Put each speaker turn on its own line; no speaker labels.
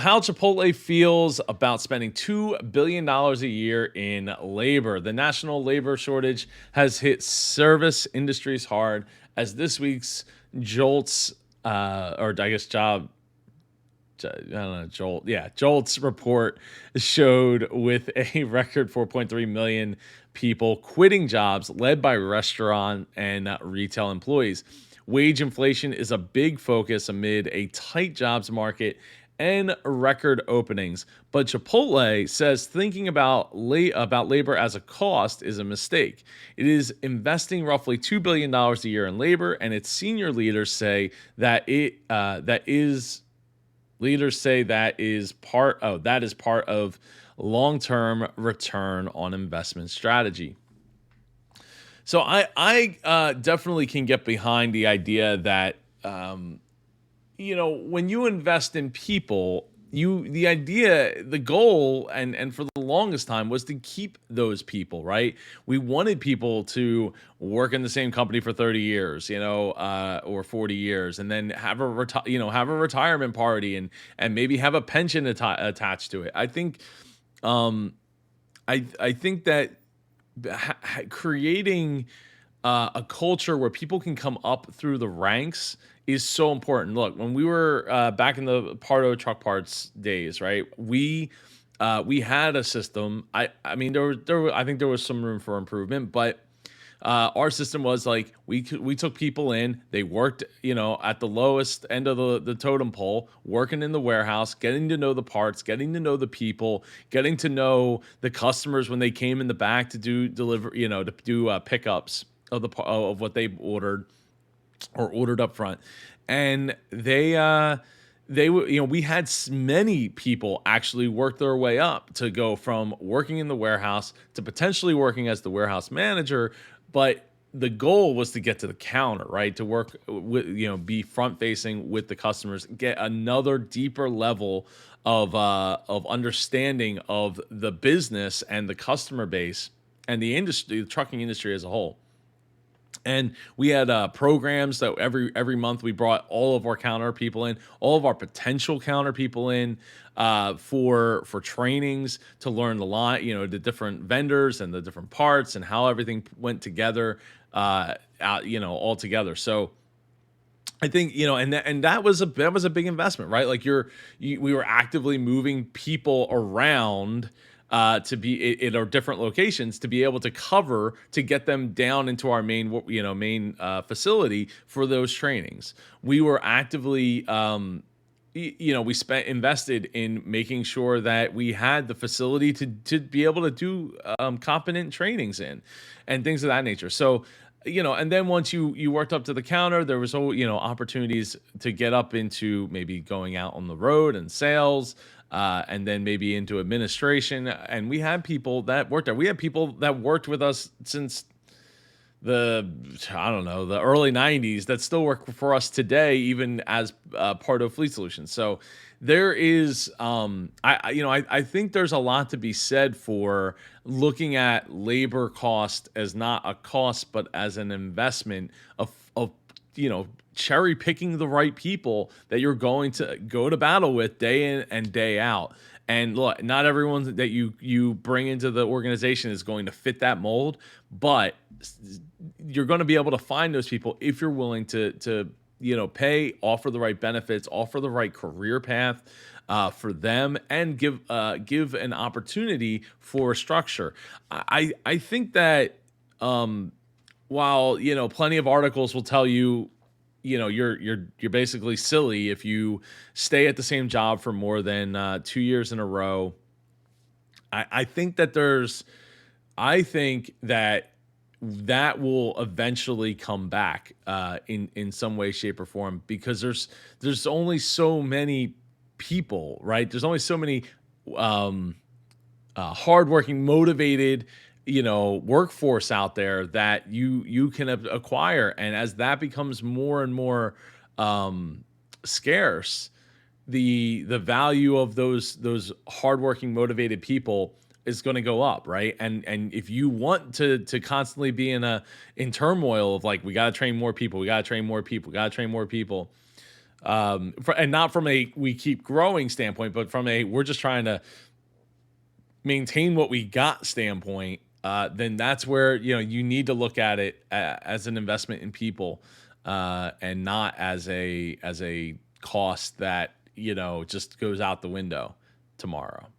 How Chipotle feels about spending $2 billion a year in labor. The national labor shortage has hit service industries hard as this week's Jolt's, or I guess I don't know, Jolt's report showed with a record 4.3 million people quitting jobs led by restaurant and retail employees. Wage inflation is a big focus amid a tight jobs market and record openings. But Chipotle says thinking about labor as a cost is a mistake. It is investing roughly $2 billion a year in labor, and its senior leaders say that is part of long-term return on investment strategy. So I definitely can get behind the idea that when you invest in people, the goal, and for the longest time, was to keep those people, right? We wanted people to work in the same company for 30 years, or 40 years, and then have a retirement party, and maybe have a pension attached to it. Um I think that creating a culture where people can come up through the ranks is so important. Look, when we were back in the Pardo truck parts days, right? We had a system. I mean, I think there was some room for improvement, but our system was like we took people in, they worked, at the lowest end of the totem pole, working in the warehouse, getting to know the parts, getting to know the people, getting to know the customers when they came in the back to do deliver, to do pickups of what they ordered or ordered up front. And we had many people actually work their way up to go from working in the warehouse to potentially working as the warehouse manager. But the goal was to get to the counter, right? To work with, be front facing with the customers, get another deeper level of understanding of the business and the customer base and the industry, the trucking industry as a whole. And we had programs that every month we brought all of our counter people in, all of our potential counter people in, for trainings to learn the line, the different vendors and the different parts and how everything went together, all together. So I think, and that was a big investment, right? Like we were actively moving people around to be in our different locations to be able to cover to get them down into our main facility for those trainings. We were actively we invested in making sure that we had the facility to be able to do competent trainings in and things of that nature. So and then once you worked up to the counter, there was opportunities to get up into maybe going out on the road and sales, and then maybe into administration. And we had people that worked there. We had people that worked with us since the I don't know, the early 90s that still work for us today, even as part of Fleet Solutions. So there is I think there's a lot to be said for looking at labor cost as not a cost but as an investment of cherry picking the right people that you're going to go to battle with day in and day out. And look, not everyone that you bring into the organization is going to fit that mold, but you're going to be able to find those people if you're willing to pay, offer the right benefits, offer the right career path for them, and give an opportunity for structure. I think that while plenty of articles will tell you you're basically silly if you stay at the same job for more than 2 years in a row. I think that I think that will eventually come back in some way, shape, or form, because there's only so many people, right? There's only so many hardworking, motivated, workforce out there that you can acquire, and as that becomes more and more scarce, the value of those hardworking, motivated people is going to go up, right? And if you want to constantly be in turmoil of like, we got to train more people, we got to train more people, we got to train more people, And not from a we keep growing standpoint, but from a we're just trying to maintain what we got standpoint, then that's where you need to look at it as an investment in people, and not as a cost that just goes out the window tomorrow.